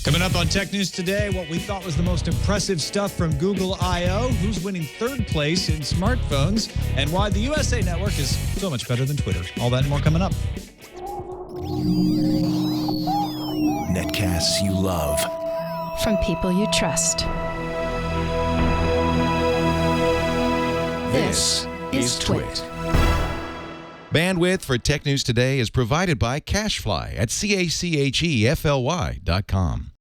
Coming up on Tech News Today, what we thought was the most impressive stuff from Google I.O., who's winning third place in smartphones, and why the USA Network is so much better than Twitter. All that and more coming up. Netcasts you love. From people you trust. This is Twit. Bandwidth for Tech News Today is provided by CacheFly at CACHEFLY.com.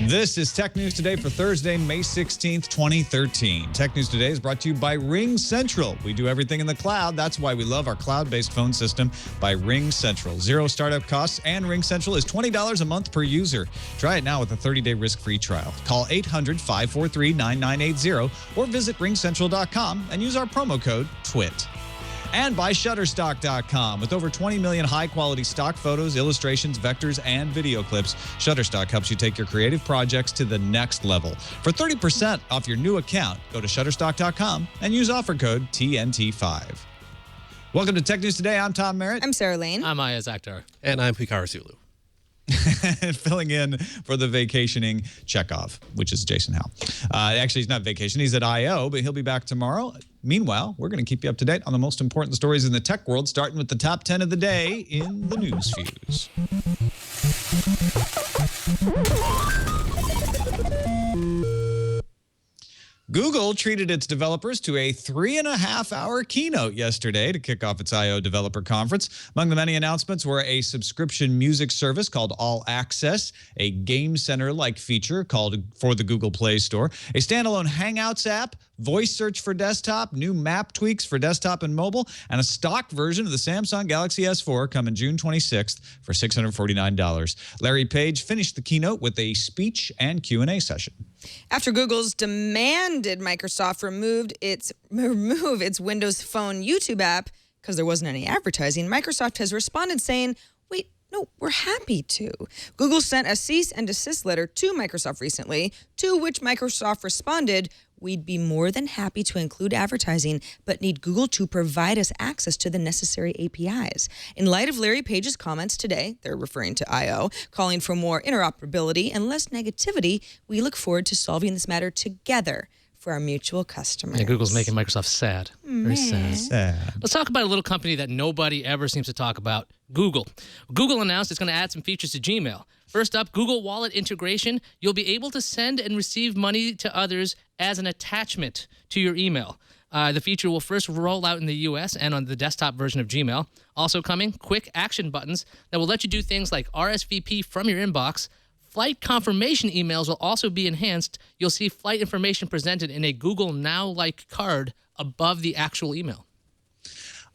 This is Tech News Today for Thursday, May 16th, 2013. Tech News Today is brought to you by Ringcentral. We do everything in the cloud. That's why we love our cloud-based phone system by Ringcentral. Zero startup costs, and Ringcentral is $20 a month per user. Try it now with a 30-day risk-free trial. Call 800-543-9980 or visit ringcentral.com and use our promo code TWIT. And by Shutterstock.com. With over 20 million high-quality stock photos, illustrations, vectors, and video clips, Shutterstock helps you take your creative projects to the next level. For 30% off your new account, go to Shutterstock.com and use offer code TNT5. Welcome to Tech News Today. I'm Tom Merritt. I'm Sarah Lane. I'm Ayaz Akhtar. And I'm Picard Zulu. Filling in for the vacationing Chekhov, which is Jason Howe. Actually, he's not vacationing. He's at I.O., but he'll be back tomorrow. Meanwhile, we're going to keep you up to date on the most important stories in the tech world, starting with the top 10 of the day in the News Fuse. Google treated its developers to a 3.5-hour keynote yesterday to kick off its I.O. Developer Conference. Among the many announcements were a subscription music service called All Access, a Game Center-like feature called for the Google Play Store, a standalone Hangouts app, voice search for desktop, new map tweaks for desktop and mobile, and a stock version of the Samsung Galaxy S4 coming June 26th for $649. Larry Page finished the keynote with a speech and Q&A session. After Google's demanded Microsoft remove its Windows Phone YouTube app because there wasn't any advertising, Microsoft has responded saying, wait, no, we're happy to. Google sent a cease and desist letter to Microsoft recently, to which Microsoft responded, we'd be more than happy to include advertising, but need Google to provide us access to the necessary APIs. In light of Larry Page's comments today, they're referring to I.O., calling for more interoperability and less negativity, we look forward to solving this matter together for our mutual customers. Yeah, Google's making Microsoft sad. Very sad. Sad. Let's talk about a little company that nobody ever seems to talk about, Google. Google announced it's going to add some features to Gmail. First up, Google Wallet integration. You'll be able to send and receive money to others as an attachment to your email. The feature will first roll out in the U.S. and on the desktop version of Gmail. Also coming, quick action buttons that will let you do things like RSVP from your inbox. Flight confirmation emails will also be enhanced. You'll see flight information presented in a Google Now-like card above the actual email.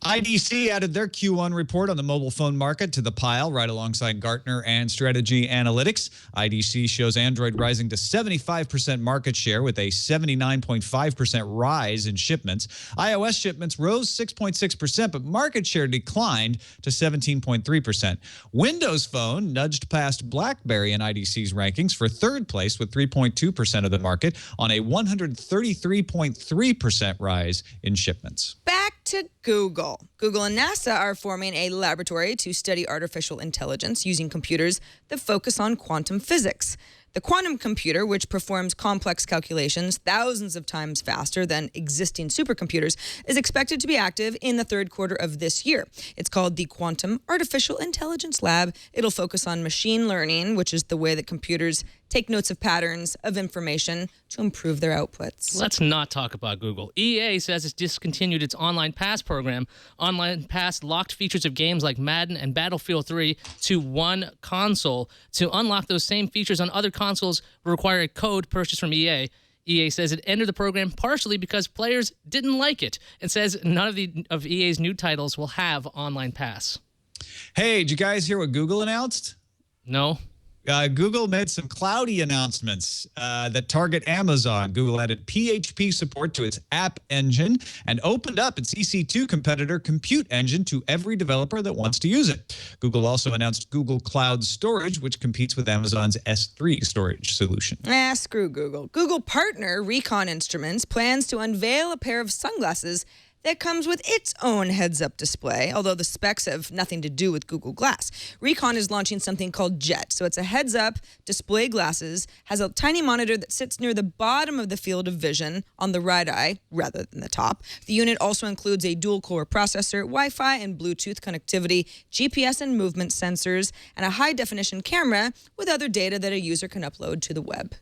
IDC added their Q1 report on the mobile phone market to the pile right alongside Gartner and Strategy Analytics. IDC shows Android rising to 75% market share with a 79.5% rise in shipments. iOS shipments rose 6.6%, but market share declined to 17.3%. Windows Phone nudged past BlackBerry in IDC's rankings for third place with 3.2% of the market on a 133.3% rise in shipments. Back to Google. Google and NASA are forming a laboratory to study artificial intelligence using computers that focus on quantum physics. The quantum computer, which performs complex calculations thousands of times faster than existing supercomputers, is expected to be active in the third quarter of this year. It's called the Quantum Artificial Intelligence Lab. It'll focus on machine learning, which is the way that computers take notes of patterns of information to improve their outputs. Let's not talk about Google. EA says it's discontinued its Online Pass program. Online Pass locked features of games like Madden and Battlefield 3 to one console. To unlock those same features on other consoles will require a code purchased from EA. EA says it ended the program partially because players didn't like it and says none of EA's new titles will have Online Pass. Hey, did you guys hear what Google announced? No. Google made some cloudy announcements that target Amazon. Google added PHP support to its app engine and opened up its EC2 competitor Compute Engine to every developer that wants to use it. Google also announced Google Cloud Storage, which competes with Amazon's S3 storage solution. Screw Google. Google partner Recon Instruments plans to unveil a pair of sunglasses that comes with its own heads-up display, although the specs have nothing to do with Google Glass. Recon is launching something called Jet. So it's a heads-up display glasses, has a tiny monitor that sits near the bottom of the field of vision on the right eye rather than the top. The unit also includes a dual-core processor, Wi-Fi and Bluetooth connectivity, GPS and movement sensors, and a high-definition camera with other data that a user can upload to the web.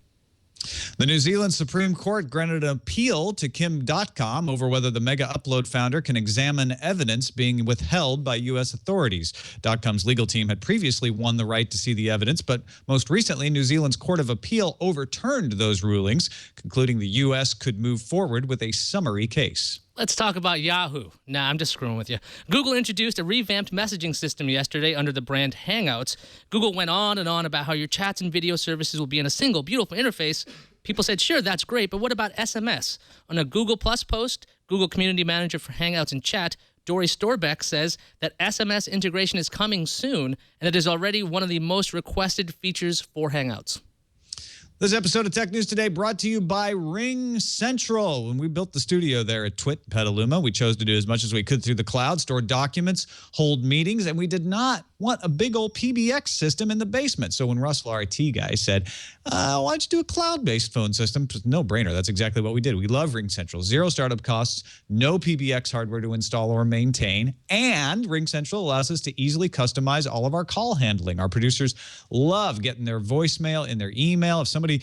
The New Zealand Supreme Court granted an appeal to Kim.com over whether the Mega Upload founder can examine evidence being withheld by U.S. authorities. .com's legal team had previously won the right to see the evidence, but most recently, New Zealand's Court of Appeal overturned those rulings, concluding the U.S. could move forward with a summary case. Let's talk about Yahoo. Nah, I'm just screwing with you. Google introduced a revamped messaging system yesterday under the brand Hangouts. Google went on and on about how your chats and video services will be in a single, beautiful interface. People said, sure, that's great, but what about SMS? On a Google Plus post, Google Community Manager for Hangouts and Chat, Dory Storbeck says that SMS integration is coming soon, and it is already one of the most requested features for Hangouts. This episode of Tech News Today brought to you by Ringcentral. When we built the studio there at Twit Petaluma, we chose to do as much as we could through the cloud, store documents, hold meetings, and we did not want a big old PBX system in the basement. So when Russell, our IT guy, said, why don't you do a cloud-based phone system? It's no brainer. That's exactly what we did. We love Ringcentral. Zero startup costs, no PBX hardware to install or maintain, and Ringcentral allows us to easily customize all of our call handling. Our producers love getting their voicemail in their email. If somebody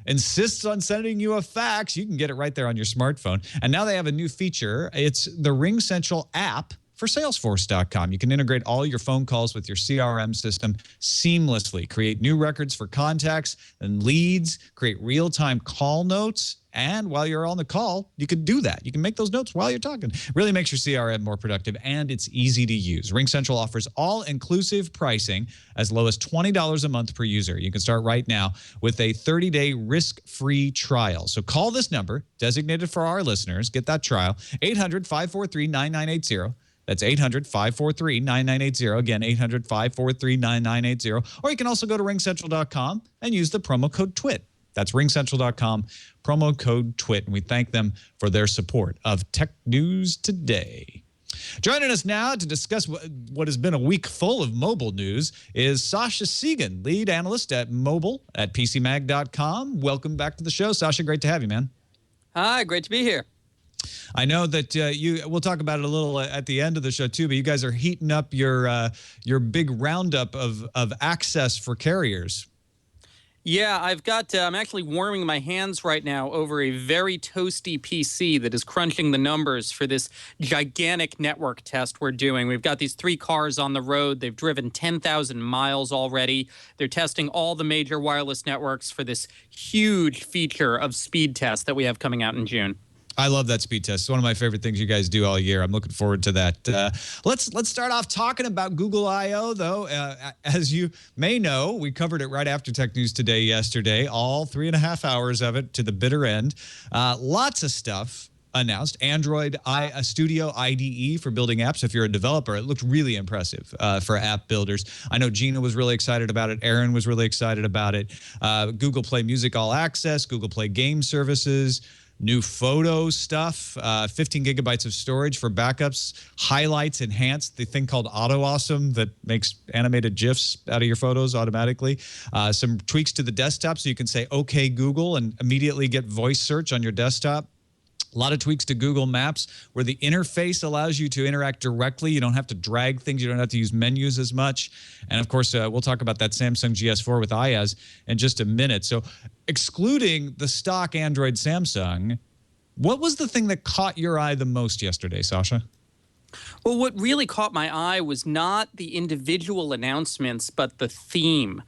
insists on sending you a fax, you can get it right there on your smartphone. And now they have a new feature. It's the Ringcentral app for Salesforce Com. You can integrate all your phone calls with your CRM system seamlessly, create new records for contacts and leads, create real-time call notes, and while you're on the call, you can do that. You can make those notes while you're talking. Really makes your CRM more productive, and it's easy to use. Ringcentral offers all-inclusive pricing as low as $20 a month per user. You can start right now with a 30-day risk-free trial. So call this number, designated for our listeners. Get that trial, 800-543-9980. That's 800-543-9980. Again, 800-543-9980. Or you can also go to ringcentral.com and use the promo code TWIT. That's ringcentral.com, promo code TWIT. And we thank them for their support of Tech News Today. Joining us now to discuss what has been a week full of mobile news is Sascha Segan, lead analyst at mobile at Pcmag.com. Welcome back to the show. Sascha, great to have you, man. Hi, great to be here. I know that we'll talk about it a little at the end of the show too, but you guys are heating up your big roundup of access for carriers. Yeah, I'm actually warming my hands right now over a very toasty PC that is crunching the numbers for this gigantic network test we're doing. We've got these 3 cars on the road. They've driven 10,000 miles already. They're testing all the major wireless networks for this huge feature of speed test that we have coming out in June. I love that speed test. It's one of my favorite things you guys do all year. I'm looking forward to that. Let's start off talking about Google I/O, though. As you may know, we covered it right after Tech News Today yesterday, all 3.5 hours of it to the bitter end. Lots of stuff announced. Android Studio IDE for building apps. If you're a developer, it looked really impressive for app builders. I know Gina was really excited about it. Aaron was really excited about it. Google Play Music All Access, Google Play Game Services, new photo stuff, 15 gigabytes of storage for backups, highlights, enhanced, the thing called Auto Awesome that makes animated GIFs out of your photos automatically. Some tweaks to the desktop so you can say, okay, Google, and immediately get voice search on your desktop. A lot of tweaks to Google Maps where the interface allows you to interact directly. You don't have to drag things. You don't have to use menus as much. And, of course, we'll talk about that Samsung GS4 with IaaS in just a minute. So excluding the stock Android Samsung, what was the thing that caught your eye the most yesterday, Sascha? Well, what really caught my eye was not the individual announcements, but the theme.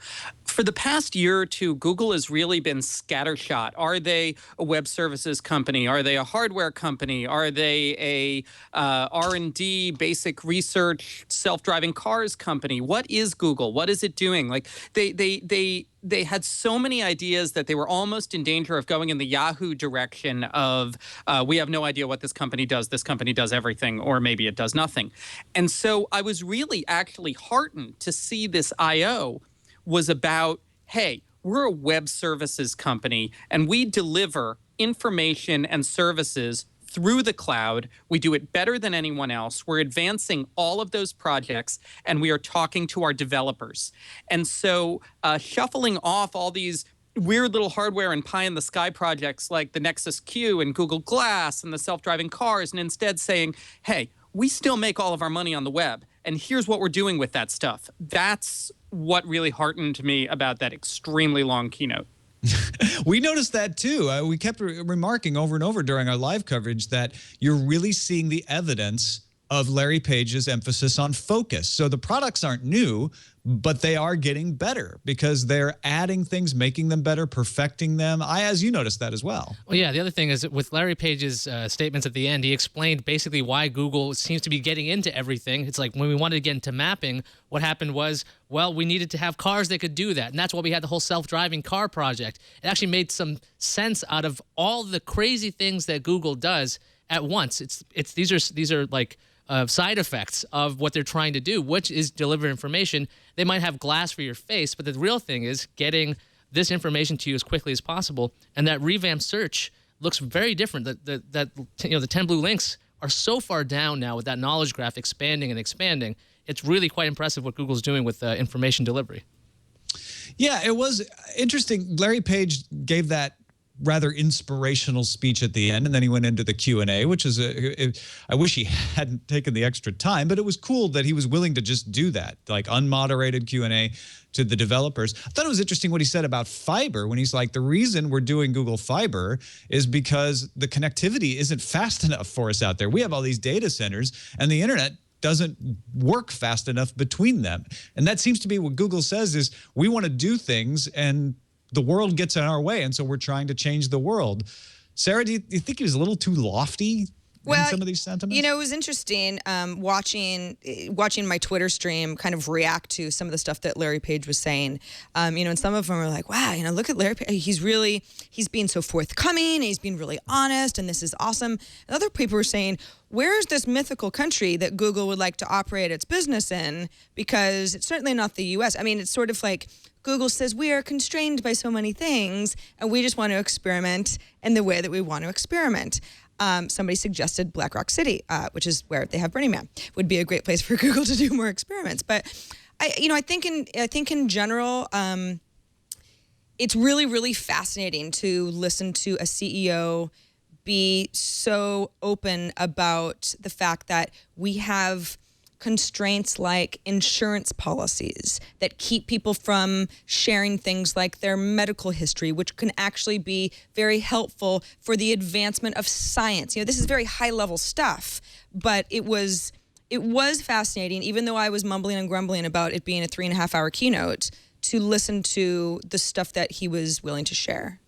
For the past year or two, Google has really been scattershot. Are they a web services company? Are they a hardware company? Are they a R&D, basic research, self-driving cars company? What is Google? What is it doing? Like they had so many ideas that they were almost in danger of going in the Yahoo direction of we have no idea what this company does. This company does everything, or maybe it does nothing. And so I was really actually heartened to see this I.O. was about, hey, we're a web services company and we deliver information and services through the cloud. We do it better than anyone else. We're advancing all of those projects and we are talking to our developers. And so shuffling off all these weird little hardware and pie in the sky projects like the Nexus Q and Google Glass and the self-driving cars, and instead saying, hey, we still make all of our money on the web, and here's what we're doing with that stuff. That's what really heartened me about that extremely long keynote. We noticed that too. We kept remarking over and over during our live coverage that you're really seeing the evidence of Larry Page's emphasis on focus. So the products aren't new, but they are getting better because they're adding things, making them better, perfecting them. As you noticed that as well. Well, yeah, the other thing is that with Larry Page's statements at the end, he explained basically why Google seems to be getting into everything. It's like when we wanted to get into mapping, what happened was, well, we needed to have cars that could do that. And that's why we had the whole self-driving car project. It actually made some sense out of all the crazy things that Google does at once. These are like side effects of what they're trying to do, which is deliver information. They might have glass for your face, but the real thing is getting this information to you as quickly as possible. And that revamped search looks very different. The 10 blue links are so far down now with that knowledge graph expanding and expanding. It's really quite impressive what Google's doing with information delivery. Yeah, it was interesting. Larry Page gave that rather inspirational speech at the end, and then he went into the Q&A, which is I wish he hadn't taken the extra time, but it was cool that he was willing to just do that, like unmoderated Q&A to the developers. I thought it was interesting what he said about fiber when he's like, the reason we're doing Google Fiber is because the connectivity isn't fast enough for us out there. We have all these data centers and the internet doesn't work fast enough between them. And that seems to be what Google says is we want to do things and the world gets in our way, and so we're trying to change the world. Sarah, do you think he was a little too lofty in some of these sentiments? You know, it was interesting watching my Twitter stream kind of react to some of the stuff that Larry Page was saying. And some of them were like, wow, look at Larry Page. He's being so forthcoming, and he's being really honest, and this is awesome. And other people were saying, where is this mythical country that Google would like to operate its business in? Because it's certainly not the U.S. I mean, it's sort of like Google says we are constrained by so many things, and we just want to experiment in the way that we want to experiment. Somebody suggested Black Rock City, which is where they have Burning Man, would be a great place for Google to do more experiments. But I think in general, it's really, really fascinating to listen to a CEO be so open about the fact that we have constraints like insurance policies that keep people from sharing things like their medical history, which can actually be very helpful for the advancement of science. This is very high level stuff, but it was fascinating, even though I was mumbling and grumbling about it being a 3.5-hour keynote, to listen to the stuff that he was willing to share.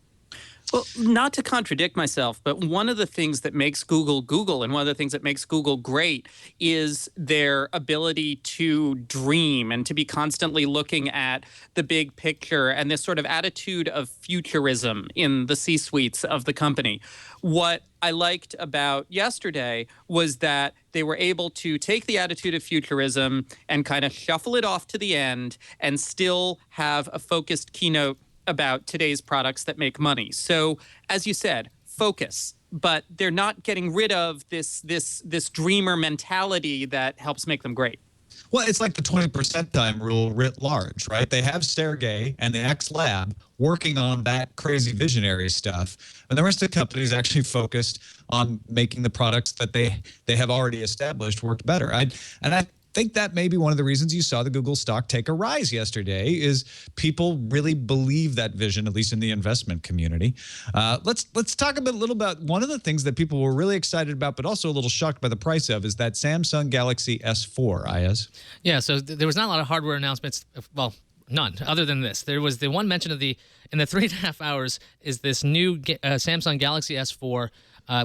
Well, not to contradict myself, but one of the things that makes Google Google and one of the things that makes Google great is their ability to dream and to be constantly looking at the big picture and this sort of attitude of futurism in the C-suites of the company. What I liked about yesterday was that they were able to take the attitude of futurism and kind of shuffle it off to the end and still have a focused keynote about today's products that make money. So, as you said, focus, but they're not getting rid of this dreamer mentality that helps make them great. Well, it's like the 20% time rule writ large, right? They have Sergey and the X Lab working on that crazy visionary stuff, and the rest of the company is actually focused on making the products that they have already established work better. I think that may be one of the reasons you saw the Google stock take a rise yesterday is people really believe that vision, at least in the investment community. Let's talk a little about one of the things that people were really excited about, but also a little shocked by the price of, is that Samsung Galaxy S4, Ayaz. Yeah, so there was not a lot of hardware announcements. Well, None, other than this. There was the one mention in the 3.5 hours is this new Samsung Galaxy S4,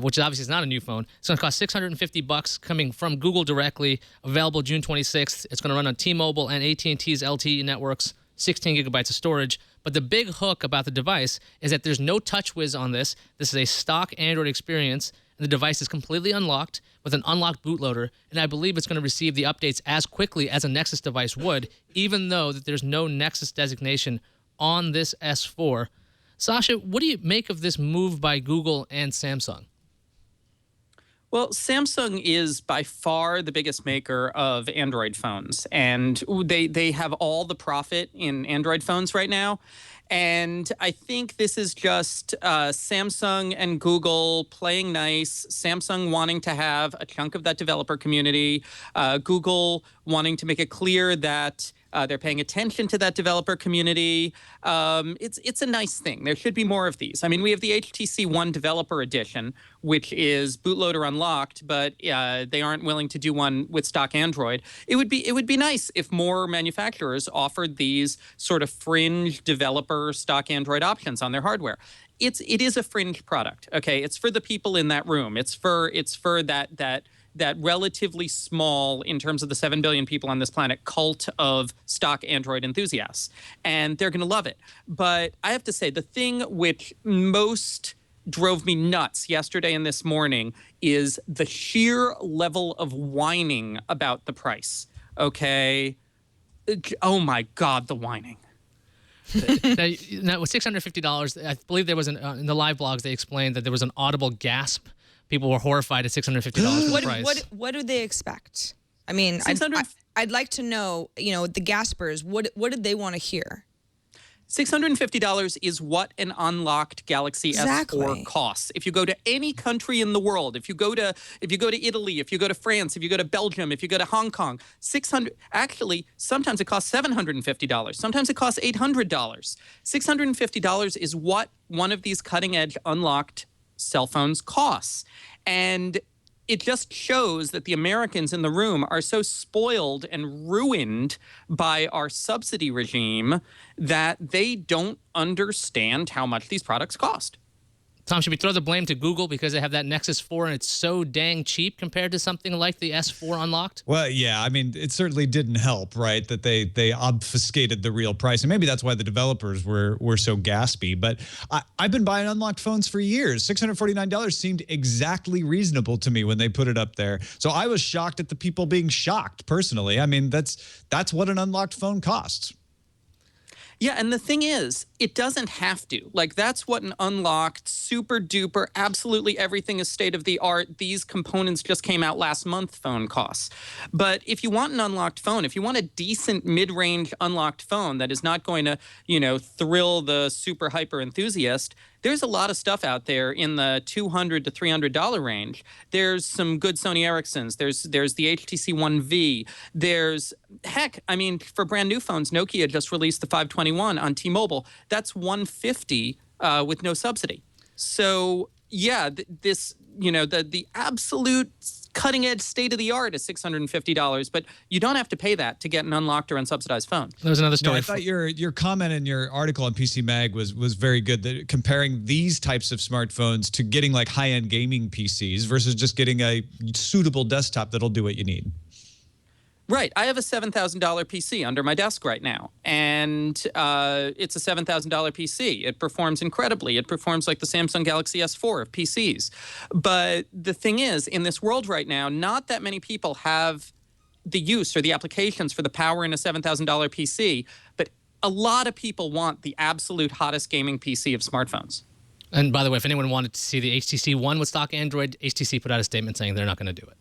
which obviously is not a new phone. It's going to cost $650 coming from Google directly, available June 26th. It's going to run on T-Mobile and AT&T's LTE networks, 16 gigabytes of storage. But the big hook about the device is that there's no TouchWiz on this. This is a stock Android experience. The device is completely unlocked with an unlocked bootloader, and I believe it's going to receive the updates as quickly as a Nexus device would, even though that there's no Nexus designation on this S4. Sascha, what do you make of this move by Google and Samsung? Well, Samsung is by far the biggest maker of Android phones, and they have all the profit in Android phones right now. And I think this is just Samsung and Google playing nice, Samsung wanting to have a chunk of that developer community, Google wanting to make it clear that they're paying attention to that developer community. It's a nice thing. There should be more of these. I mean, we have the HTC One Developer Edition, which is bootloader unlocked, but they aren't willing to do one with stock Android. It would be nice if more manufacturers offered these sort of fringe developer stock Android options on their hardware. It is a fringe product. Okay, it's for the people in that room. It's for that relatively small, in terms of the 7 billion people on this planet, cult of stock Android enthusiasts. And they're going to love it. But I have to say, the thing which most drove me nuts yesterday and this morning is the sheer level of whining about the price. Okay? Oh, my God, the whining. Now, with $650, I believe there was in the live blogs, they explained that there was an audible gasp. People were horrified at $650 for the price. What do they expect? I mean, I'd like to know, the Gaspers, what did they want to hear? $650 is what an unlocked Galaxy S4 costs. If you go to any country in the world, if you go to Italy, if you go to France, if you go to Belgium, if you go to Hong Kong, actually, sometimes it costs $750. Sometimes it costs $800. $650 is what one of these cutting-edge unlocked cell phones costs. And it just shows that the Americans in the room are so spoiled and ruined by our subsidy regime that they don't understand how much these products cost. Tom, should we throw the blame to Google because they have that Nexus 4 and it's so dang cheap compared to something like the S4 unlocked? Well, yeah, I mean, it certainly didn't help, right, that they obfuscated the real price. And maybe that's why the developers were so gaspy. But I've been buying unlocked phones for years. $649 seemed exactly reasonable to me when they put it up there. So I was shocked at the people being shocked, personally. I mean, that's what an unlocked phone costs. Yeah, and the thing is, it doesn't have to. Like, that's what an unlocked, super duper, absolutely everything is state of the art. These components just came out last month phone costs. But if you want an unlocked phone, if you want a decent mid-range unlocked phone that is not going to, thrill the super hyper enthusiast, there's a lot of stuff out there in the $200 to $300 range. There's some good Sony Ericssons. There's the HTC One V. For brand new phones, Nokia just released the 521 on T-Mobile. That's $150 with no subsidy. So yeah, the absolute cutting edge state of the art is $650, but you don't have to pay that to get an unlocked or unsubsidized phone. There's another story. No, I thought your comment in your article on Pcmag was very good. That comparing these types of smartphones to getting like high-end gaming PCs versus just getting a suitable desktop that'll do what you need. Right. I have a $7,000 PC under my desk right now, and it's a $7,000 PC. It performs incredibly. It performs like the Samsung Galaxy S4 of PCs. But the thing is, in this world right now, not that many people have the use or the applications for the power in a $7,000 PC, but a lot of people want the absolute hottest gaming PC of smartphones. And by the way, if anyone wanted to see the HTC One with stock Android, HTC put out a statement saying they're not going to do it.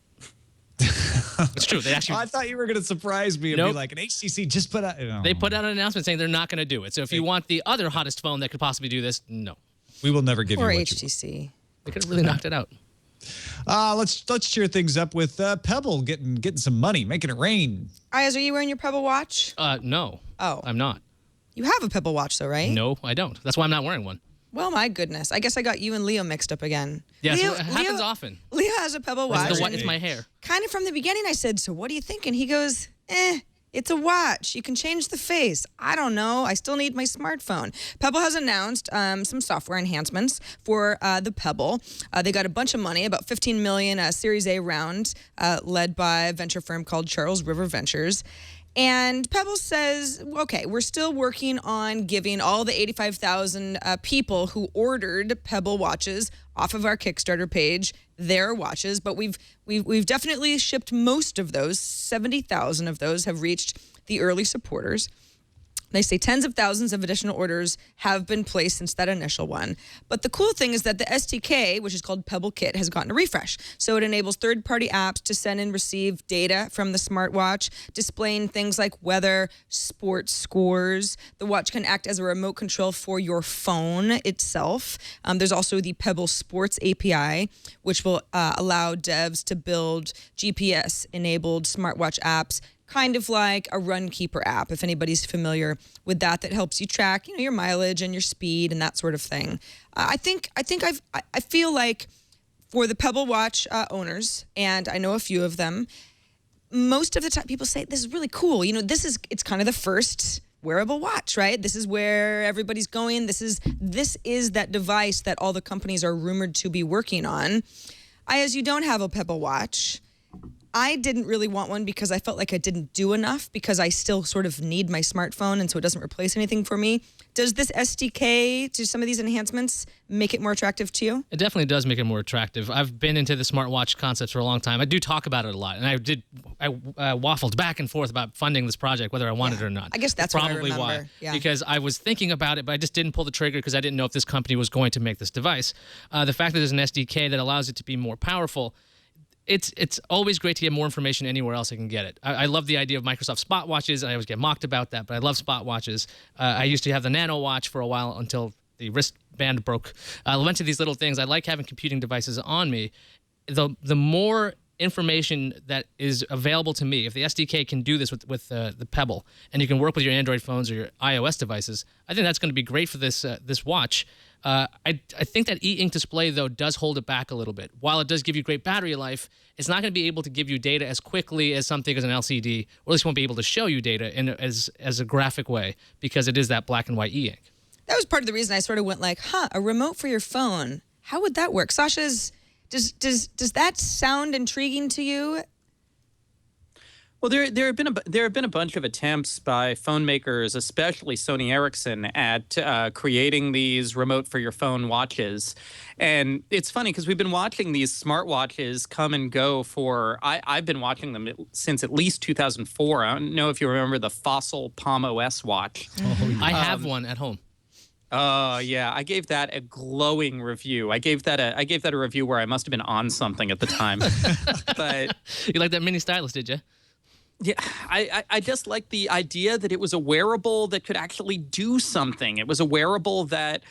It's true. They actually. I thought you were going to surprise me and be like, an HTC just put out. They put out an announcement saying they're not going to do it. So if you want the other hottest phone that could possibly do this, no. We will never give you what HTC. you want. They could have really knocked it out. Let's cheer things up with Pebble getting some money, making it rain. Ayaz, are you wearing your Pebble watch? No. Oh. I'm not. You have a Pebble watch though, right? No, I don't. That's why I'm not wearing one. Well, my goodness. I guess I got you and Leo mixed up again. Yes, it happens often. Leo has a Pebble watch. It's my hair. Kind of from the beginning, I said, so what do you think? And he goes, It's a watch. You can change the face. I don't know. I still need my smartphone. Pebble has announced some software enhancements for the Pebble. They got a bunch of money, about $15 million Series A round, led by a venture firm called Charles River Ventures. And Pebble says, okay, we're still working on giving all the 85,000 people who ordered Pebble watches off of our Kickstarter page their watches, but we've definitely shipped most of those. 70,000 of those have reached the early supporters. They say tens of thousands of additional orders have been placed since that initial one. But the cool thing is that the SDK, which is called Pebble Kit, has gotten a refresh. So it enables third-party apps to send and receive data from the smartwatch, displaying things like weather, sports scores. The watch can act as a remote control for your phone itself. There's also the Pebble Sports API, which will allow devs to build GPS-enabled smartwatch apps, kind of like a Runkeeper app, if anybody's familiar with that helps you track, your mileage and your speed and that sort of thing. I feel like for the Pebble Watch owners, and I know a few of them, most of the time people say this is really cool. It's kind of the first wearable watch, right? This is where everybody's going. This is that device that all the companies are rumored to be working on. As you don't have a Pebble Watch, I didn't really want one because I felt like I didn't do enough because I still sort of need my smartphone and so it doesn't replace anything for me. Does this SDK, do some of these enhancements make it more attractive to you? It definitely does make it more attractive. I've been into the smartwatch concepts for a long time. I do talk about it a lot, and I waffled back and forth about funding this project, whether I wanted it or not. I guess that's probably what I remember. why. Yeah. Because I was thinking about it, but I just didn't pull the trigger because I didn't know if this company was going to make this device. The fact that there's an SDK that allows it to be more powerful, it's always great to get more information anywhere else I can get it. I love the idea of Microsoft Spot watches. I always get mocked about that, but I love Spot watches. I used to have the Nano watch for a while until the wristband broke. I went to these little things. I like having computing devices on me. The more information that is available to me, if the SDK can do this with the Pebble, and you can work with your Android phones or your iOS devices, I think that's going to be great for this watch. I think that e-ink display, though, does hold it back a little bit. While it does give you great battery life, it's not going to be able to give you data as quickly as something as an LCD, or at least won't be able to show you data as a graphic way because it is that black and white e-ink. That was part of the reason I sort of went like, a remote for your phone. How would that work? Sasha, does that sound intriguing to you? Well, there have been a bunch of attempts by phone makers, especially Sony Ericsson, at creating these remote for your phone watches. And it's funny because we've been watching these smartwatches come and go for I've been watching them since at least 2004. I don't know if you remember the Fossil Palm OS watch. I have one at home. Oh yeah, I gave that a glowing review. I gave that a review where I must have been on something at the time. But you like that mini stylus, did you? Yeah, I just like the idea that it was a wearable that could actually do something. It was a wearable that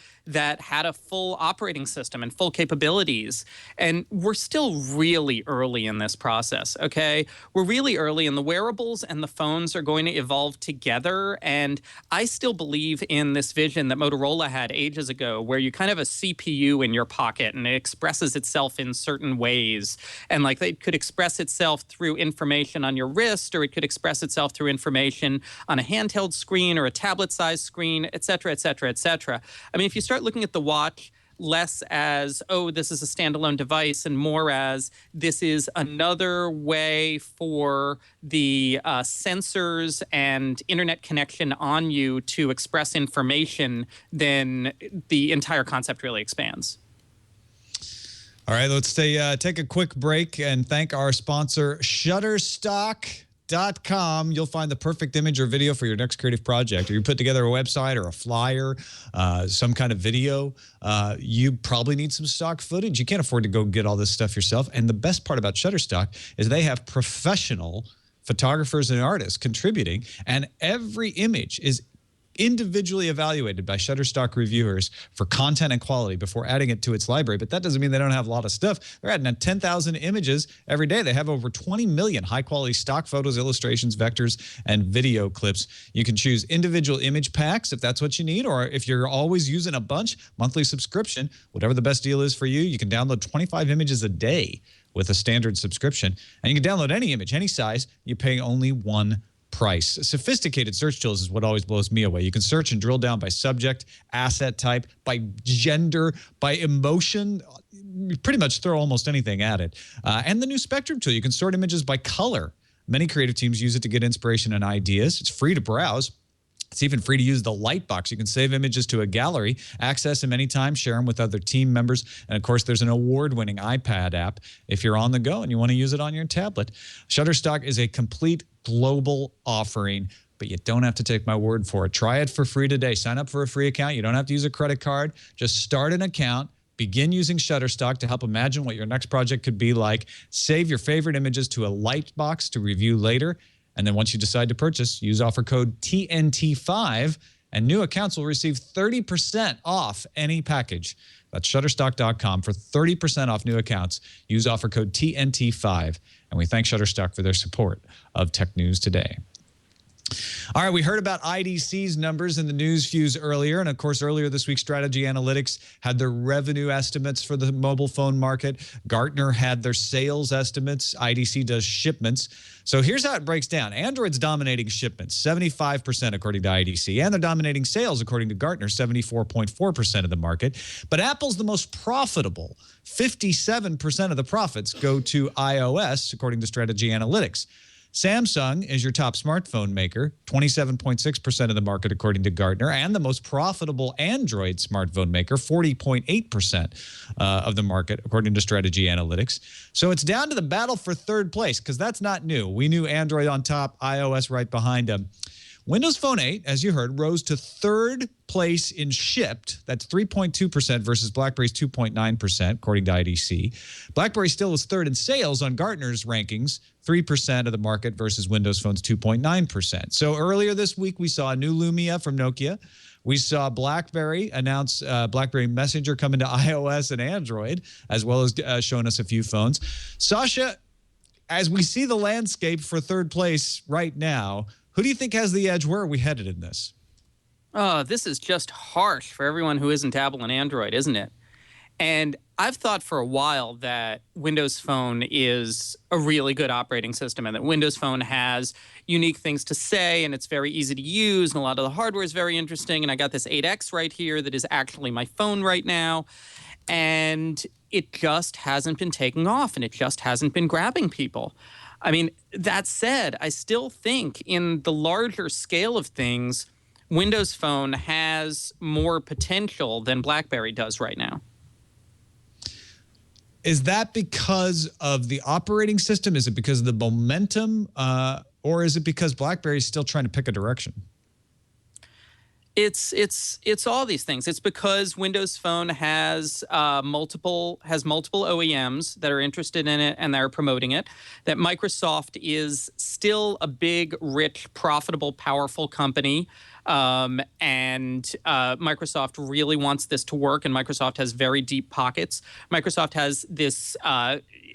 had a full operating system and full capabilities. And we're still really early in this process, okay? We're really early, and the wearables and the phones are going to evolve together. And I still believe in this vision that Motorola had ages ago, where you kind of have a CPU in your pocket and it expresses itself in certain ways. And like it could express itself through information on your wrist, or it could express itself through information on a handheld screen or a tablet-sized screen, et cetera, et cetera, et cetera. I mean, if you start looking at the watch less as, oh, this is a standalone device, and more as this is another way for the sensors and internet connection on you to express information, then the entire concept really expands. All right, let's take a quick break and thank our sponsor, Shutterstock Com. You'll find the perfect image or video for your next creative project. Or you put together a website or a flyer, some kind of video. You probably need some stock footage. You can't afford to go get all this stuff yourself. And the best part about Shutterstock is they have professional photographers and artists contributing, and every image is individually evaluated by Shutterstock reviewers for content and quality before adding it to its library. But that doesn't mean they don't have a lot of stuff. They're adding 10,000 images every day. They have over 20 million high-quality stock photos, illustrations, vectors, and video clips. You can choose individual image packs if that's what you need, or if you're always using a bunch, monthly subscription, whatever the best deal is for you. You can download 25 images a day with a standard subscription. And you can download any image, any size. You pay only $1 price. Sophisticated search tools is what always blows me away. You can search and drill down by subject, asset type, by gender, by emotion. You pretty much throw almost anything at it. And the new Spectrum tool, you can sort images by color. Many creative teams use it to get inspiration and ideas. It's free to browse. It's even free to use the Lightbox. You can save images to a gallery, access them anytime, share them with other team members. And of course, there's an award-winning iPad app if you're on the go and you want to use it on your tablet. Shutterstock is a complete global offering, but you don't have to take my word for it. Try it for free today. Sign up for a free account. You don't have to use a credit card. Just start an account. Begin using Shutterstock to help imagine what your next project could be like. Save your favorite images to a Lightbox to review later. And then once you decide to purchase, use offer code TNT5, and new accounts will receive 30% off any package. That's Shutterstock.com for 30% off new accounts. Use offer code TNT5. And we thank Shutterstock for their support of Tech News Today. All right, we heard about IDC's numbers in the news fuse earlier. And of course, earlier this week, Strategy Analytics had their revenue estimates for the mobile phone market. Gartner had their sales estimates. IDC does shipments. So here's how it breaks down. Android's dominating shipments, 75% according to IDC. And they're dominating sales according to Gartner, 74.4% of the market. But Apple's the most profitable. 57% of the profits go to iOS, according to Strategy Analytics. Samsung is your top smartphone maker, 27.6% of the market according to Gartner, and the most profitable Android smartphone maker, 40.8% of the market according to Strategy Analytics. So it's down to the battle for third place, because that's not new. We knew Android on top, iOS right behind them. Windows Phone 8, as you heard, rose to third place in shipped. That's 3.2% versus BlackBerry's 2.9%, according to IDC. BlackBerry still is third in sales on Gartner's rankings, 3% of the market versus Windows Phone's 2.9%. So earlier this week, we saw a new Lumia from Nokia. We saw BlackBerry announce BlackBerry Messenger coming to iOS and Android, as well as showing us a few phones. Sascha, as we see the landscape for third place right now, who do you think has the edge? Where are we headed in this? Oh, this is just harsh for everyone who isn't Apple and Android, isn't it? And I've thought for a while that Windows Phone is a really good operating system and that Windows Phone has unique things to say and it's very easy to use and a lot of the hardware is very interesting. And I got this 8X right here that is actually my phone right now. And it just hasn't been taking off and it just hasn't been grabbing people. I mean, that said, I still think in the larger scale of things, Windows Phone has more potential than BlackBerry does right now. Is that because of the operating system? Is it because of the momentum? Or is it because BlackBerry is still trying to pick a direction? It's all these things. It's because Windows Phone has multiple OEMs that are interested in it and that are promoting it. That Microsoft is still a big, rich, profitable, powerful company, and Microsoft really wants this to work. And Microsoft has very deep pockets. Microsoft has this.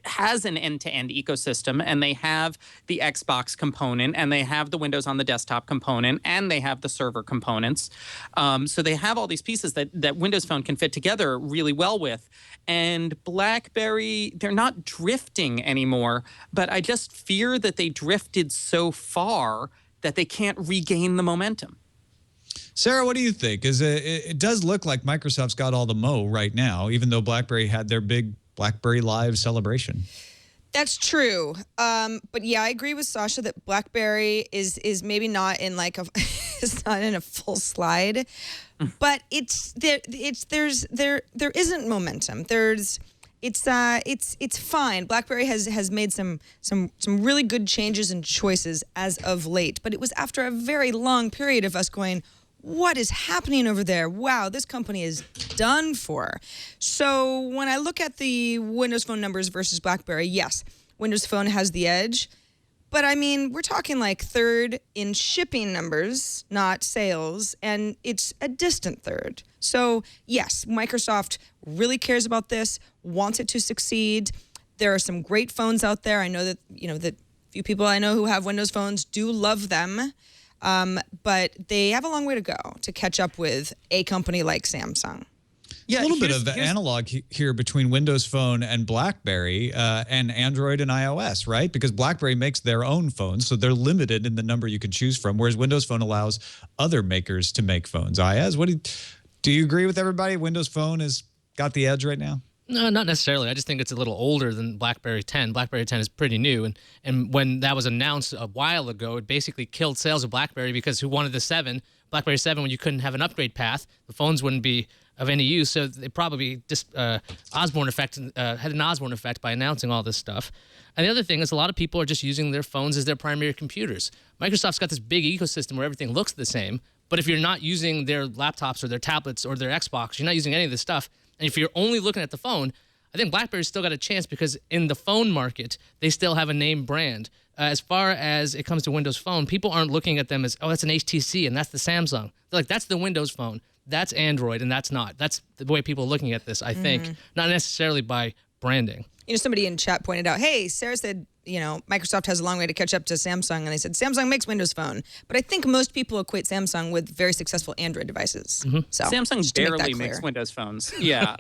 Has an end-to-end ecosystem, and they have the Xbox component, and they have the Windows on the desktop component, and they have the server components. So they have all these pieces that Windows Phone can fit together really well with. And BlackBerry, they're not drifting anymore, but I just fear that they drifted so far that they can't regain the momentum. Sarah, what do you think? It does look like Microsoft's got all the mo right now, even though BlackBerry had their big BlackBerry Live celebration. That's true. But yeah, I agree with Sascha that BlackBerry is maybe not in like it's not in a full slide, but there isn't momentum. It's fine. BlackBerry has made some really good changes and choices as of late, but it was after a very long period of us going, what is happening over there? Wow, this company is done for. So when I look at the Windows Phone numbers versus BlackBerry, yes, Windows Phone has the edge. But I mean, we're talking like third in shipping numbers, not sales, and it's a distant third. So yes, Microsoft really cares about this, wants it to succeed. There are some great phones out there. I know that, that few people I know who have Windows phones do love them. But they have a long way to go to catch up with a company like Samsung. a little bit of analog here between Windows Phone and BlackBerry and Android and iOS, right? Because BlackBerry makes their own phones, so they're limited in the number you can choose from, whereas Windows Phone allows other makers to make phones. Ayaz, do you agree with everybody? Windows Phone has got the edge right now? No, not necessarily. I just think it's a little older than BlackBerry 10. BlackBerry 10 is pretty new, and when that was announced a while ago, it basically killed sales of BlackBerry because who wanted the 7? BlackBerry 7, when you couldn't have an upgrade path, the phones wouldn't be of any use, so they probably just had an Osborne effect by announcing all this stuff. And the other thing is a lot of people are just using their phones as their primary computers. Microsoft's got this big ecosystem where everything looks the same, but if you're not using their laptops or their tablets or their Xbox, you're not using any of this stuff, and if you're only looking at the phone, I think BlackBerry's still got a chance because in the phone market, they still have a name brand. As far as it comes to Windows Phone, people aren't looking at them as, oh, that's an HTC and that's the Samsung. They're like, that's the Windows Phone, that's Android, and that's not. That's the way people are looking at this, I think, not necessarily by branding. You know, somebody in chat pointed out, hey, Sarah said, you know, Microsoft has a long way to catch up to Samsung. And they said, Samsung makes Windows Phone. But I think most people equate Samsung with very successful Android devices. So Samsung barely makes Windows phones. Yeah.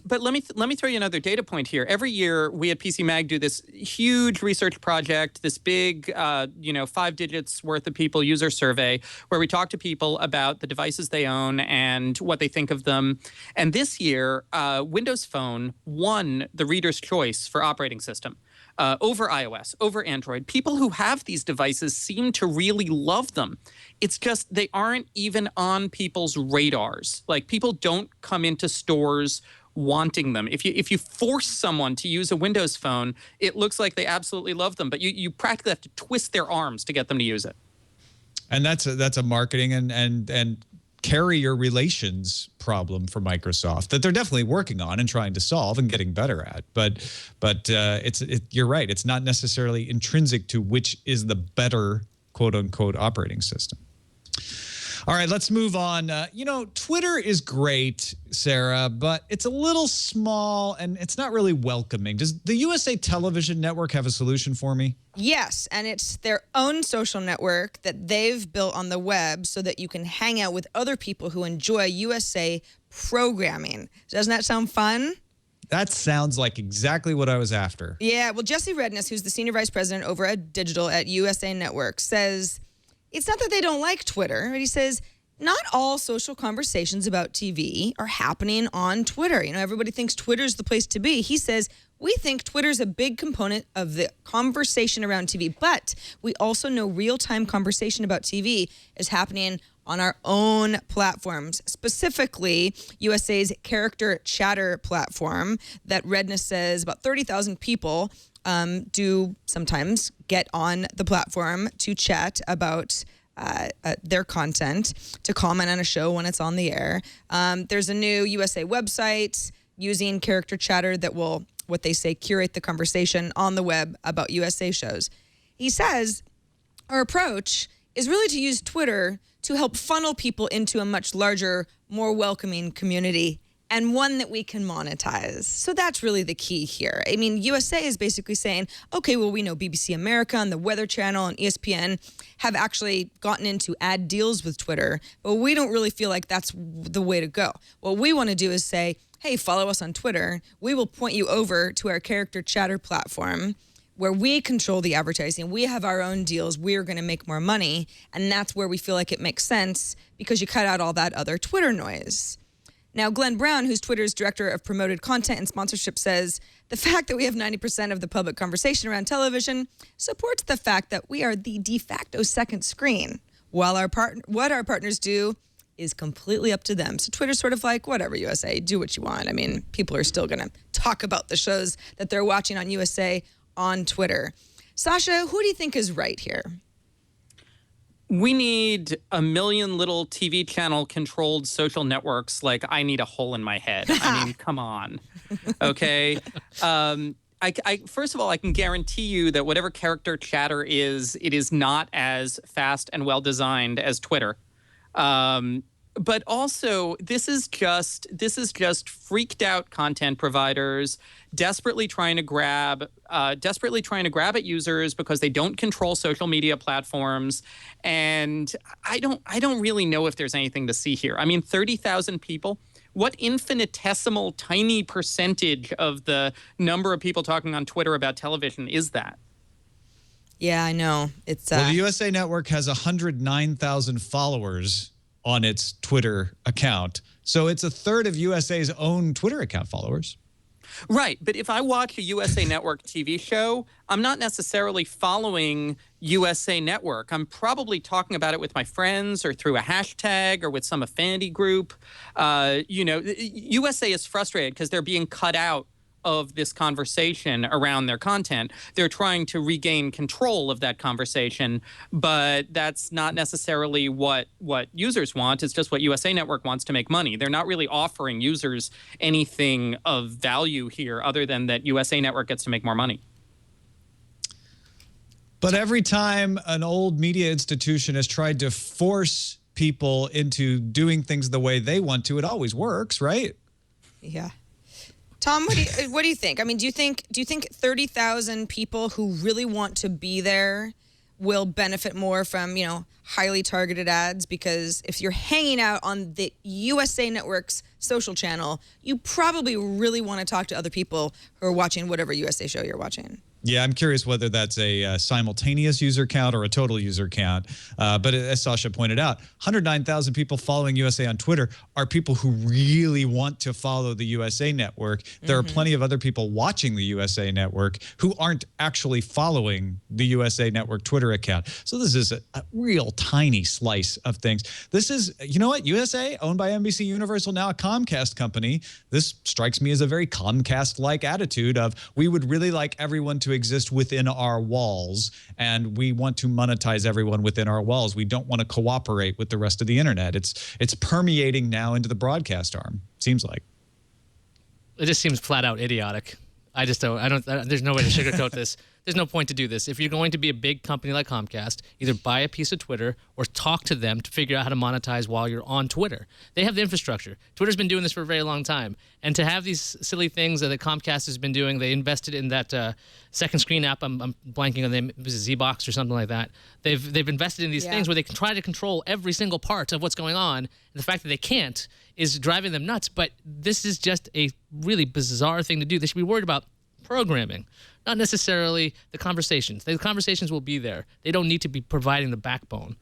But let me throw you another data point here. Every year, we at Pcmag do this huge research project, this big, 5 digits worth of people user survey, where we talk to people about the devices they own and what they think of them. And this year, Windows Phone won the reader's choice for operating system. Over iOS, over Android. People who have these devices seem to really love them. It's just they aren't even on people's radars. Like, people don't come into stores wanting them. If you force someone to use a Windows Phone, it looks like they absolutely love them, but you practically have to twist their arms to get them to use it. And that's a marketing and carrier relations problem for Microsoft that they're definitely working on and trying to solve and getting better at. But you're right. It's not necessarily intrinsic to which is the better quote unquote operating system. All right, let's move on. Twitter is great, Sarah, but it's a little small and it's not really welcoming. Does the USA Television Network have a solution for me? Yes, and it's their own social network that they've built on the web so that you can hang out with other people who enjoy USA programming. Doesn't that sound fun? That sounds like exactly what I was after. Yeah, well, Jesse Redness, who's the senior vice president over at Digital at USA Network, says it's not that they don't like Twitter, but he says not all social conversations about TV are happening on Twitter. You know, everybody thinks Twitter's the place to be. He says, we think Twitter's a big component of the conversation around TV, but we also know real-time conversation about TV is happening on our own platforms, specifically USA's Character Chatter platform that Redness says about 30,000 people do sometimes get on the platform to chat about their content, to comment on a show when it's on the air. There's a new USA website using Character Chatter that will, what they say, curate the conversation on the web about USA shows. He says our approach is really to use Twitter to help funnel people into a much larger, more welcoming community and one that we can monetize. So that's really the key here. I mean, USA is basically saying, okay, well, we know BBC America and the Weather Channel and ESPN have actually gotten into ad deals with Twitter, but we don't really feel like that's the way to go. What we want to do is say, hey, follow us on Twitter. We will point you over to our Character Chatter platform where we control the advertising. We have our own deals. We're going to make more money. And that's where we feel like it makes sense because you cut out all that other Twitter noise. Now, Glenn Brown, who's Twitter's director of promoted content and sponsorship, says the fact that we have 90% of the public conversation around television supports the fact that we are the de facto second screen, while what our partners do is completely up to them. So Twitter's sort of like, whatever, USA, do what you want. I mean, people are still going to talk about the shows that they're watching on USA on Twitter. Sascha, who do you think is right here? We need a million little TV channel controlled social networks like I Need a Hole in My Head. I mean, come on. Okay. I first of all, I can guarantee you that whatever Character Chatter is, it is not as fast and well designed as Twitter. But also, this is just freaked out content providers desperately trying to grab at users because they don't control social media platforms. And I don't really know if there's anything to see here. I mean, 30,000 people. what infinitesimal tiny percentage of the number of people talking on Twitter about television is that? Yeah, I know. It's Well, the USA Network has 109,000 followers on its Twitter account. So it's a third of USA's own Twitter account followers. Right, but if I watch a USA Network TV show, I'm not necessarily following USA Network. I'm probably talking about it with my friends or through a hashtag or with some affinity group. USA is frustrated because they're being cut out of this conversation around their content. They're trying to regain control of that conversation, but that's not necessarily what users want. It's just what USA Network wants to make money. They're not really offering users anything of value here other than that USA Network gets to make more money. But every time an old media institution has tried to force people into doing things the way they want to, it always works, right? Yeah. Tom, what do you think? I mean, do you think 30,000 people who really want to be there will benefit more from, highly targeted ads? Because if you're hanging out on the USA Network's social channel, you probably really want to talk to other people who are watching whatever USA show you're watching. Yeah, I'm curious whether that's a simultaneous user count or a total user count. But as Sascha pointed out, 109,000 people following USA on Twitter are people who really want to follow the USA Network. There are plenty of other people watching the USA Network who aren't actually following the USA Network Twitter account. So this is a real tiny slice of things. This is, you know what, USA, owned by NBC Universal, now a Comcast company. This strikes me as a very Comcast-like attitude of we would really like everyone to exist within our walls, and we want to monetize everyone within our walls. We don't want to cooperate with the rest of the internet. It's permeating now into the broadcast arm, seems like. It just seems flat out idiotic. There's no way to sugarcoat this. There's no point to do this. If you're going to be a big company like Comcast, either buy a piece of Twitter or talk to them to figure out how to monetize while you're on Twitter. They have the infrastructure. Twitter's been doing this for a very long time. And to have these silly things that Comcast has been doing, they invested in that second screen app. I'm blanking on the name. Was it Z-Box or something like that? They've invested in these things where they can try to control every single part of what's going on. And the fact that they can't is driving them nuts. But this is just a really bizarre thing to do. They should be worried about programming, not necessarily the conversations. The conversations will be there. They don't need to be providing the backbone.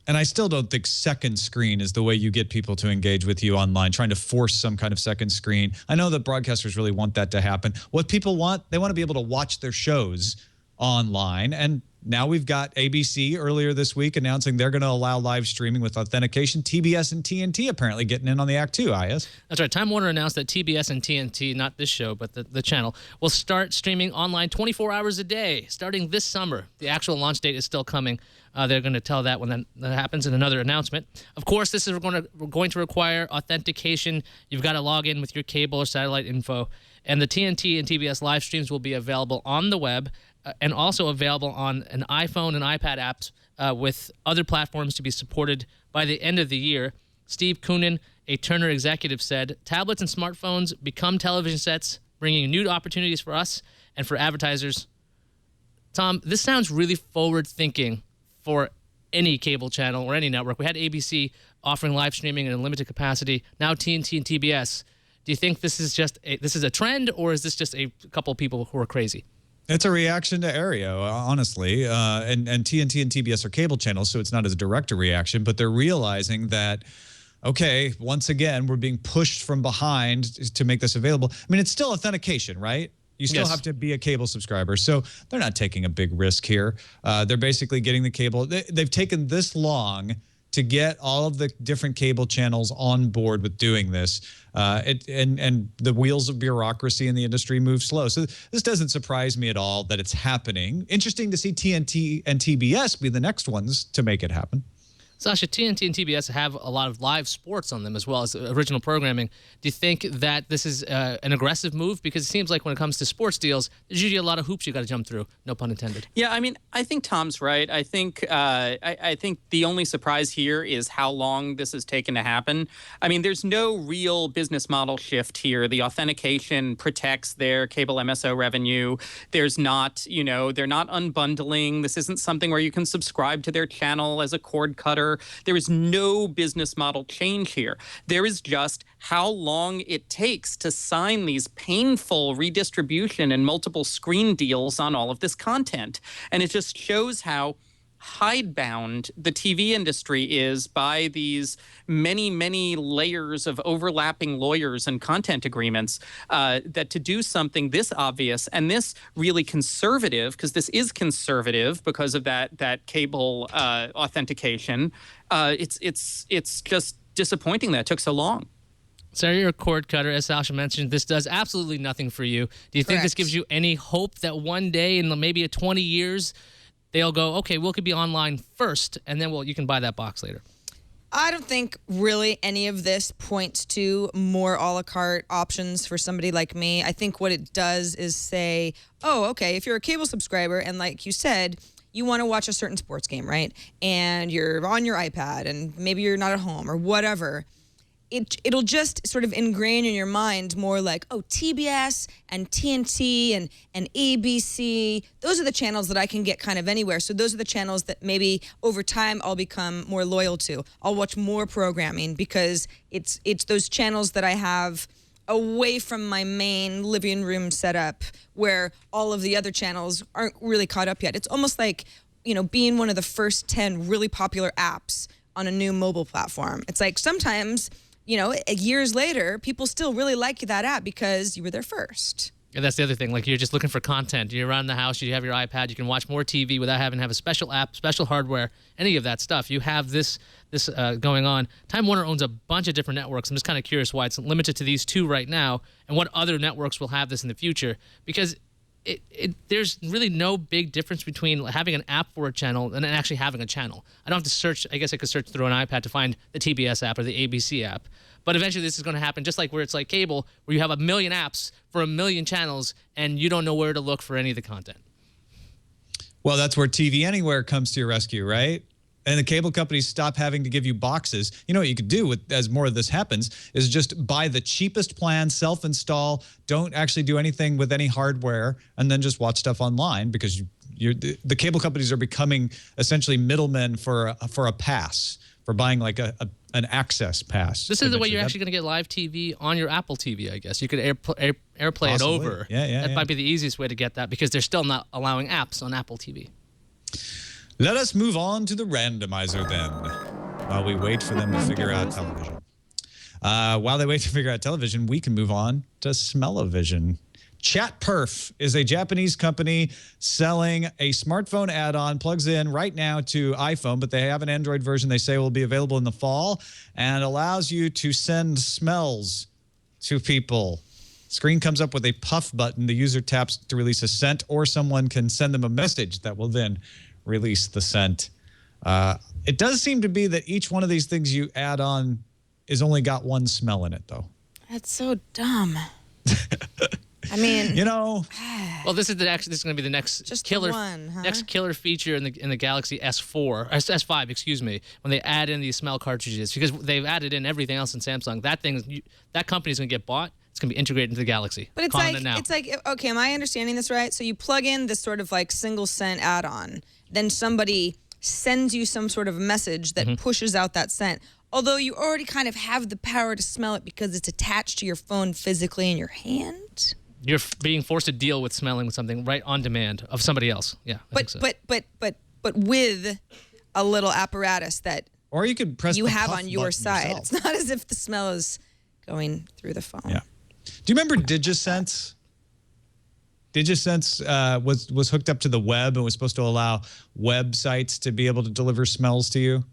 And I still don't think second screen is the way you get people to engage with you online, trying to force some kind of second screen. I know that broadcasters really want that to happen. What people want, they want to be able to watch their shows online. And now we've got ABC earlier this week announcing they're going to allow live streaming with authentication. TBS and TNT apparently getting in on the act too, Ayaz. That's right. Time Warner announced that TBS and TNT, not this show, but the channel, will start streaming online 24 hours a day starting this summer. The actual launch date is still coming. They're going to tell that when that happens in another announcement. Of course, this is going to require authentication. You've got to log in with your cable or satellite info. And the TNT and TBS live streams will be available on the web and also available on an iPhone and iPad apps with other platforms to be supported by the end of the year. Steve Koonin, a Turner executive, said, tablets and smartphones become television sets, bringing new opportunities for us and for advertisers. Tom, this sounds really forward-thinking for any cable channel or any network. We had ABC offering live streaming in a limited capacity. Now TNT and TBS. Do you think this is just a trend, or is this just a couple of people who are crazy? It's a reaction to Aereo, honestly. And TNT and TBS are cable channels, so it's not as direct a reaction, but they're realizing that, okay, once again, we're being pushed from behind to make this available. I mean, it's still authentication, right? You still have to be a cable subscriber. So they're not taking a big risk here. They're basically getting the cable. They've taken this long to get all of the different cable channels on board with doing this. And the wheels of bureaucracy in the industry move slow. So this doesn't surprise me at all that it's happening. Interesting to see TNT and TBS be the next ones to make it happen. Sascha, TNT and TBS have a lot of live sports on them as well as original programming. Do you think that this is an aggressive move? Because it seems like when it comes to sports deals, there's usually a lot of hoops you got to jump through. No pun intended. Yeah, I mean, I think Tom's right. I think the only surprise here is how long this has taken to happen. I mean, there's no real business model shift here. The authentication protects their cable MSO revenue. There's not, they're not unbundling. This isn't something where you can subscribe to their channel as a cord cutter. There is no business model change here. There is just how long it takes to sign these painful redistribution and multiple screen deals on all of this content. And it just shows how hidebound the TV industry is by these many, many layers of overlapping lawyers and content agreements, that to do something this obvious and this really conservative, because this is conservative because of that cable authentication, it's just disappointing that it took so long. So you're a cord cutter, as Sascha mentioned. This does absolutely nothing for you. Do you think this gives you any hope that one day in maybe 20 years, they'll go, okay, we could be online first, and then you can buy that box later? I don't think really any of this points to more a la carte options for somebody like me. I think what it does is say, oh, okay, if you're a cable subscriber and like you said, you want to watch a certain sports game, right? And you're on your iPad and maybe you're not at home or whatever. It'll just sort of ingrain in your mind more like, oh, TBS and TNT and ABC, those are the channels that I can get kind of anywhere. So those are the channels that maybe over time I'll become more loyal to. I'll watch more programming because it's those channels that I have away from my main living room setup where all of the other channels aren't really caught up yet. It's almost like, being one of the first 10 really popular apps on a new mobile platform. It's like sometimes, years later, people still really like that app because you were there first. And that's the other thing. Like, you're just looking for content. You're around the house. You have your iPad. You can watch more TV without having to have a special app, special hardware, any of that stuff. You have this going on. Time Warner owns a bunch of different networks. I'm just kind of curious why it's limited to these two right now and what other networks will have this in the future. Because there's really no big difference between having an app for a channel and actually having a channel. I don't have to search. I guess I could search through an iPad to find the TBS app or the ABC app. But eventually this is going to happen just like where it's like cable, where you have 1 million apps for 1 million channels and you don't know where to look for any of the content. Well, that's where TV Anywhere comes to your rescue, right? And the cable companies stop having to give you boxes. You know what you could do as more of this happens is just buy the cheapest plan, self-install, don't actually do anything with any hardware, and then just watch stuff online because the cable companies are becoming essentially middlemen for a pass, for buying like an access pass. This is the way you're actually going to get live TV on your Apple TV, I guess. You could AirPlay it over. That might be the easiest way to get that because they're still not allowing apps on Apple TV. Let us move on to the randomizer then, while we wait for them to figure out television. While they wait to figure out television, we can move on to Smell-O-Vision. ChatPerf is a Japanese company selling a smartphone add-on, plugs in right now to iPhone, but they have an Android version they say will be available in the fall, and allows you to send smells to people. Screen comes up with a puff button. The user taps to release a scent, or someone can send them a message that will then release the scent. It does seem to be that each one of these things you add on is only got one smell in it, though. That's so dumb. I mean, Well, this is going to be the next just killer, one, huh? next killer feature in the Galaxy S5, excuse me, when they add in these smell cartridges, because they've added in everything else in Samsung. That company's going to get bought. It's going to be integrated into the Galaxy. But it's like, okay, am I understanding this right? So you plug in this sort of like single scent add-on, then somebody sends you some sort of message that pushes out that scent. Although you already kind of have the power to smell it because it's attached to your phone physically in your hand. You're being forced to deal with smelling with something right on demand of somebody else. Yeah, I think so. But with a little apparatus that or you could press you the have puff on your button side. yourself. It's not as if the smell is going through the phone. Yeah. Do you remember DigiSense? DigiSense was hooked up to the web and was supposed to allow websites to be able to deliver smells to you.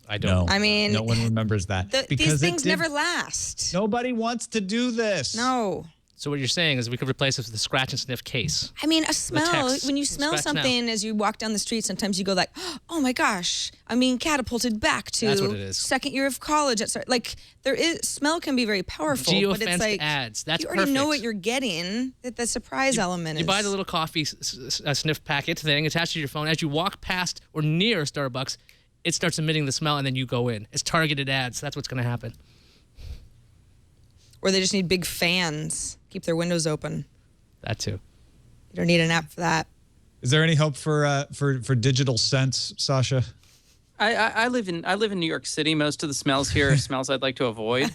I don't. I mean, no one remembers that. These things never last. Nobody wants to do this. No. So what you're saying is we could replace it with a scratch and sniff case. I mean, a smell, text, when you smell something as you walk down the street, sometimes you go like, oh my gosh, I'm being catapulted back to That's what it is. second year of college. Like, smell can be very powerful, but it's like, ads. That's you already perfect. know what you're getting. The surprise element is. You buy the little coffee sniff packet thing attached to your phone. As you walk past or near Starbucks, it starts emitting the smell, and then you go in. It's targeted ads. That's what's going to happen. Or they just need big fans. Keep their windows open. That too. You don't need an app for that. Is there any hope for digital scents, Sascha? I live in New York City. Most of the smells here are smells I'd like to avoid.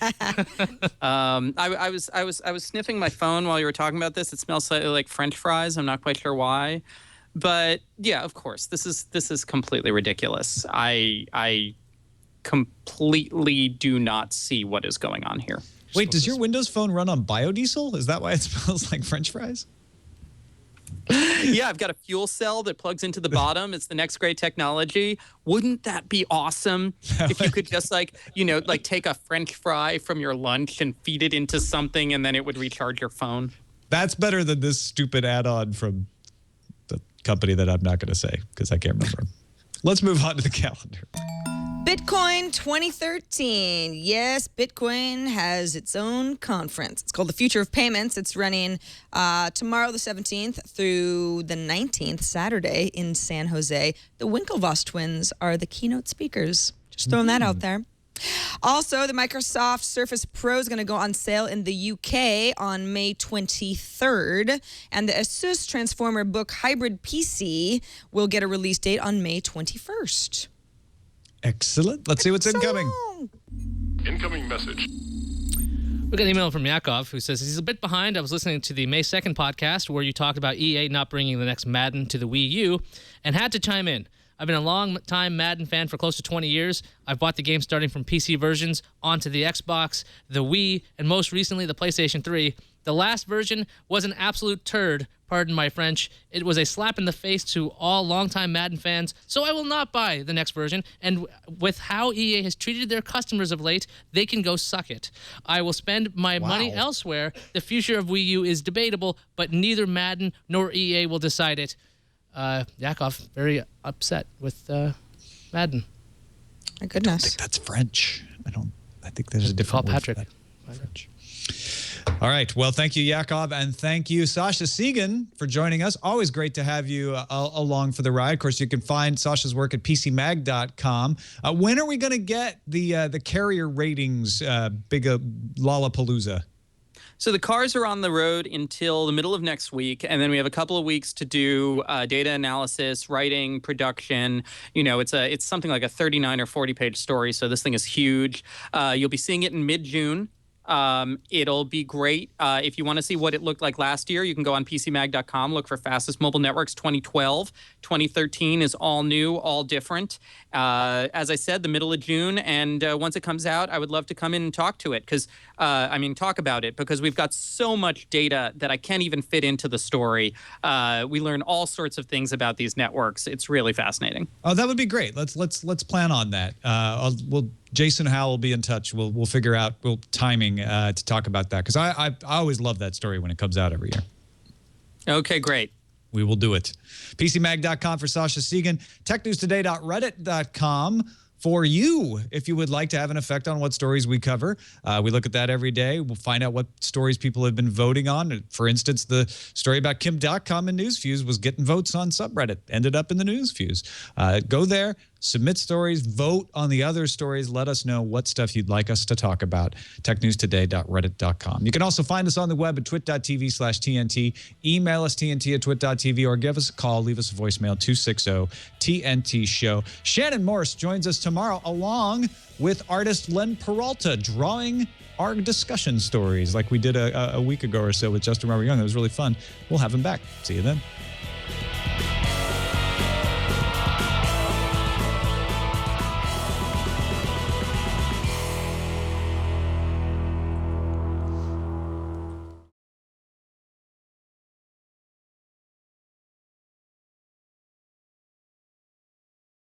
I was sniffing my phone while you were talking about this. It smells slightly like French fries. I'm not quite sure why, but yeah, of course, this is completely ridiculous. I completely do not see what is going on here. Wait, does your Windows Phone run on biodiesel? Is that why it smells like French fries? Yeah, I've got a fuel cell that plugs into the bottom. It's the next great technology. Wouldn't that be awesome if you could just take a French fry from your lunch and feed it into something and then it would recharge your phone? That's better than this stupid add-on from the company that I'm not going to say because I can't remember. Let's move on to the calendar. Bitcoin 2013. Yes, Bitcoin has its own conference. It's called the Future of Payments. It's running tomorrow, the 17th, through the 19th, Saturday, in San Jose. The Winklevoss twins are the keynote speakers. Just throwing that out there. Also, the Microsoft Surface Pro is going to go on sale in the UK on May 23rd. And the Asus Transformer Book Hybrid PC will get a release date on May 21st. Excellent. Let's see what's incoming. Incoming message. We got an email from Yakov who says he's a bit behind. I was listening to the May 2nd podcast where you talked about EA not bringing the next Madden to the Wii U and had to chime in. I've been a long-time Madden fan for close to 20 years. I've bought the game starting from PC versions onto the Xbox, the Wii, and most recently the PlayStation 3. The last version was an absolute turd, pardon my French. It was a slap in the face to all longtime Madden fans, so I will not buy the next version. And with how EA has treated their customers of late, they can go suck it. I will spend my money elsewhere. The future of Wii U is debatable, but neither Madden nor EA will decide it. Yakov, very upset with Madden. My goodness. I think that's French. I think there's a different word Patrick. for that. French. All right. Well, thank you, Yakov, and thank you, Sascha Segan, for joining us. Always great to have you along for the ride. Of course, you can find Sascha's work at Pcmag.com. When are we going to get the carrier ratings big Lollapalooza? So the cars are on the road until the middle of next week, and then we have a couple of weeks to do data analysis, writing, production. It's something like a 39 or 40-page story, so this thing is huge. You'll be seeing it in mid-June. It'll be great. If you want to see what it looked like last year, you can go on pcmag.com, look for Fastest Mobile Networks 2012. 2013 is all new, all different. As I said, the middle of June, and once it comes out, I would love to come in and talk about it, because we've got so much data that I can't even fit into the story. We learn all sorts of things about these networks. It's really fascinating. Oh, that would be great. Let's plan on that. Jason Howell will be in touch. We'll figure out timing to talk about that, because I always love that story when it comes out every year. Okay, great. We will do it. PCMag.com for Sascha Segan. TechNewsToday.reddit.com for you, if you would like to have an effect on what stories we cover. We look at that every day. We'll find out what stories people have been voting on. For instance, the story about Kim.com in Newsfuse was getting votes on subreddit, ended up in the Newsfuse. Go there, submit stories, vote on the other stories. Let us know what stuff you'd like us to talk about. TechNewsToday.reddit.com. You can also find us on the web at twit.tv/TNT. Email us TNT@twit.tv, or give us a call. Leave us a voicemail, 260-TNT-SHOW. Shannon Morse joins us tomorrow along with artist Len Peralta, drawing our discussion stories like we did a week ago or so with Justin Robert Young. It was really fun. We'll have him back. See you then.